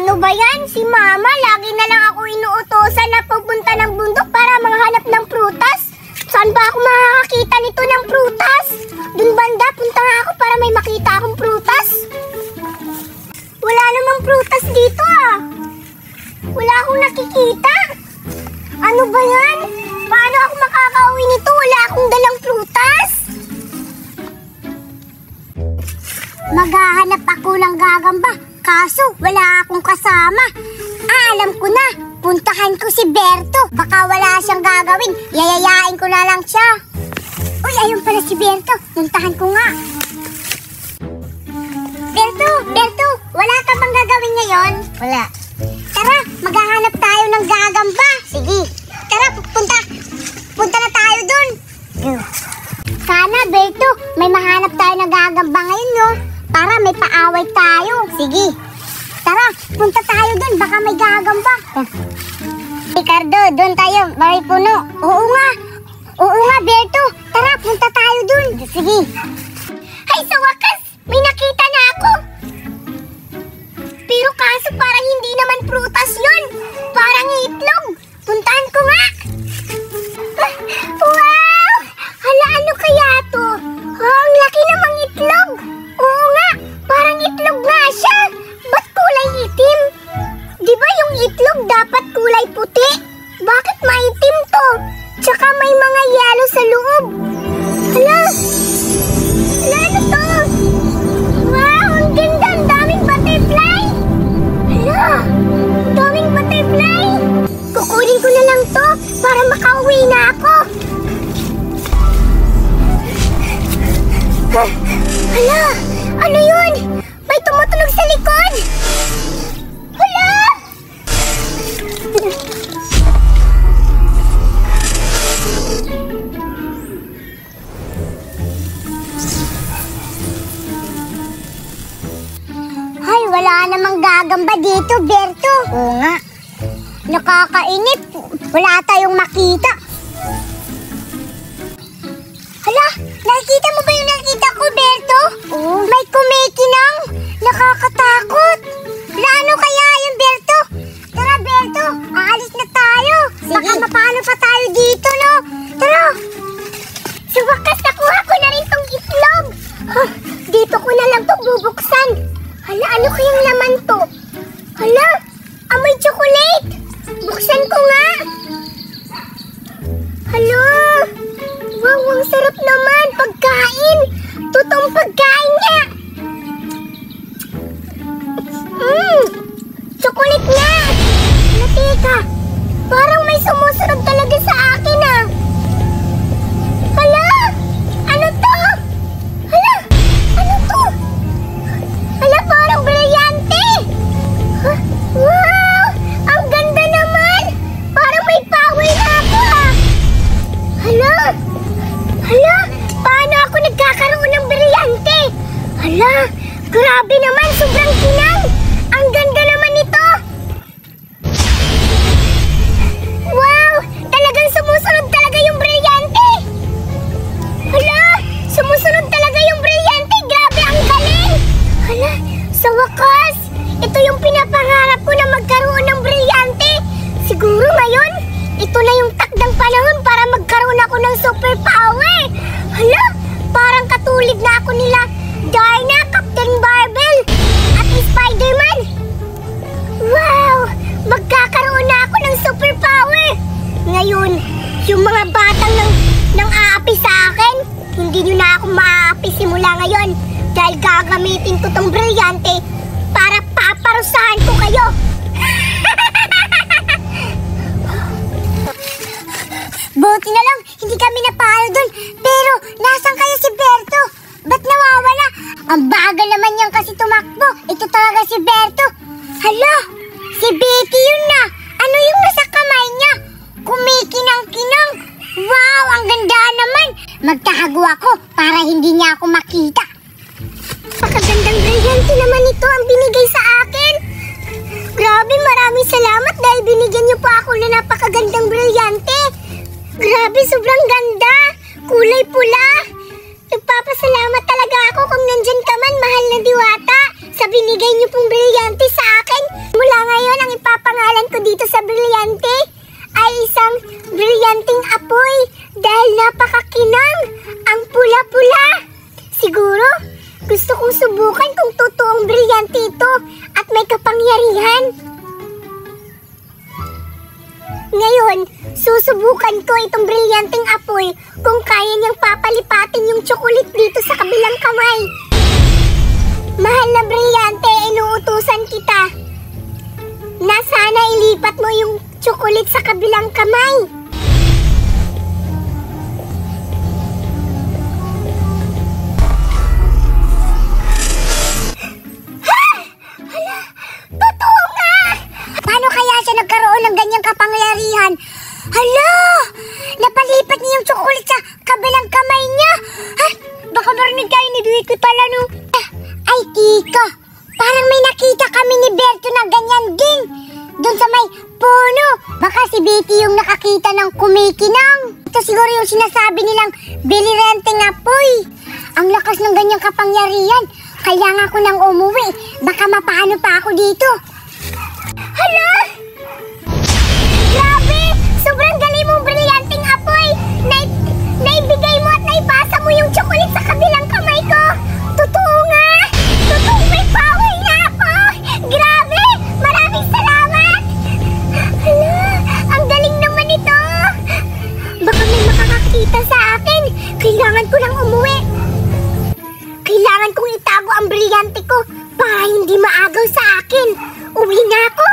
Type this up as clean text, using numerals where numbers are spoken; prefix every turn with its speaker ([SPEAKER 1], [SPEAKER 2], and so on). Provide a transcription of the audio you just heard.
[SPEAKER 1] Ano ba yan? Si Mama, lagi na lang ako inuutosan na pupunta ng bundok para manghanap ng prutas. Saan ba ako makakakita nito ng prutas? Dun banda, punta nga ako para may makita akong prutas. Wala namang prutas dito ah. Wala akong nakikita. Ano ba yan? Paano ako makakauwi nito? Wala akong dalang prutas. Maghahanap ako ng gagamba. Kaso, wala akong kasama. Alam ko na. Puntahan ko si Berto. Baka wala siyang gagawin. Yayayain ko na lang siya. Uy, ayun pala si Berto. Puntahan ko nga. Berto, wala ka bang gagawin ngayon? Wala. Tara, maghahanap tayo ng gagamba. Sige. Tara, punta na tayo dun. Sana, Berto, may mahanap tayo ng gagamba ngayon, no? Para may paaway tayo. Sige. Tara, punta tayo dun. Baka may gagamba. Ricardo, dun tayo. May puno. Oo nga, Berto. Tara, punta tayo dun. Sige. Ay, sa wakas, may nakita na ako. Pero kaso parang hindi naman prutas yun. Parang itlog. Puntahan ko nga. Wow! Hala, ano kaya to? Ang laki namang itlog. Oo nga, parang itlog nga siya. Ba't kulay itim? Di ba yung itlog dapat kulay puti? Bakit maitim to? Tsaka may mga yelo sa loob. Hala, ano to? Wow, ang ganda, ang daming butterfly. Hala, ang daming butterfly. Kukunin ko na lang to para makauwi na ako. Hala, ano yun? May tumutunog sa likod. Hala! Ay, wala namang gagamba dito, Berto. Oo nga. Nakakainip. Wala tayong makita. Hala, nakikita mo ba yung nakita ko, Berto? Oo. May kumikinang. Nakakatakot. Ano kaya yung Berto? Tara, Berto. Aalis na tayo. Sige. Baka mapano pa tayo dito, no? Tara. Sa wakas, nakuha ko na rin tong itlog. Dito ko na lang itong bubuksan. Hala, ano kayang laman to? Hala, amoy chocolate. Buksan ko nga. Hala. Wow, ang sarap naman. Pagkain. Totoong pagkain niya. Chocolate nga. Teka. Parang may sumusunod talaga sa akin ah. Hala. Ano to? Hala. Ano to? Hala, parang brilyante. Wow. Ang ganda naman. Parang may power na ako ah. Hala. Hala, paano ako nagkakaroon ng brilyante? Hala, grabe naman, sobrang kinang. Ang ganda naman ito. Wow, talagang sumusunod talaga yung brilyante. Hala, sumusunod talaga yung brilyante. Grabe, ang galing. Hala, sa wakas, ito yung pinapangarap ko na magkaroon ng brilyante. Siguro ngayon, ito na yung takdang panahon para magkaroon ako ng superpower. Hala, parang katulad na ako nila Darna, Captain Barbell, at Spider-Man. Wow, magkakaroon na ako ng superpower. Ngayon, yung mga batang nang aapi sa akin, hindi nyo na ako maaapi simula ngayon dahil gagamitin ko tong brilyante para paparusahan ko kayo. Buti na lang, hindi kami napalo dun. Pero, nasan kayo si Berto? Ba't nawawala? Ang bagal naman yan kasi tumakbo. Ito talaga si Berto. Hala, si Betty yun na. Ano yung nasa kamay niya? Kumikinang-kinang. Wow, ang ganda naman. Magtahago ako para hindi niya ako makita. Napakagandang brilyante naman ito ang binigay sa akin. Grabe, maraming salamat dahil binigyan niyo pa ako na napakagandang brilyante. Grabe, sobrang ganda. Kulay pula. Nagpapasalamat talaga ako kung nandyan ka man, mahal na diwata, sa binigay niyo pong brilyante sa akin. Mula kapangyarihan. Ngayon, susubukan ko itong brilyanteng apoy kung kaya niyang papalipatin yung tsokolit dito sa kabilang kamay. Mahal na brilyante, inuutusan kita na sana ilipat mo yung tsokolit sa kabilang kamay. Totoo nga! Paano kaya siya nagkaroon ng ganyang kapangyarihan? Hala! Napalipat niya yung tsokolit sa kabilang kamay niya! Ha? Baka marinig tayo ni Vicky pala, no? Ay, Kika! Parang may nakita kami ni Berto na ganyan din! Doon sa may puno! Baka si Betty yung nakakita ng kumikinang! Ito siguro yung sinasabi nilang bilirenteng apoy! Ang lakas ng ganyang kapangyarihan! Kailangan ko nang umuwi. Baka mapano pa ako dito. Hala! Grabe! Sobrang galing mong brilyanteng apoy! Naibigay mo at naipasa mo yung tsokolit sa kabilang kamay ko! Totoo nga! Totoo, may power na ako! Grabe! Maraming salamat! Hala! Ang galing naman ito! Baka may makakakita sa akin! Kailangan ko nang umuwi! Kailangan kong itago ang brilyante ko para hindi maagaw sa akin. Uwi na ako!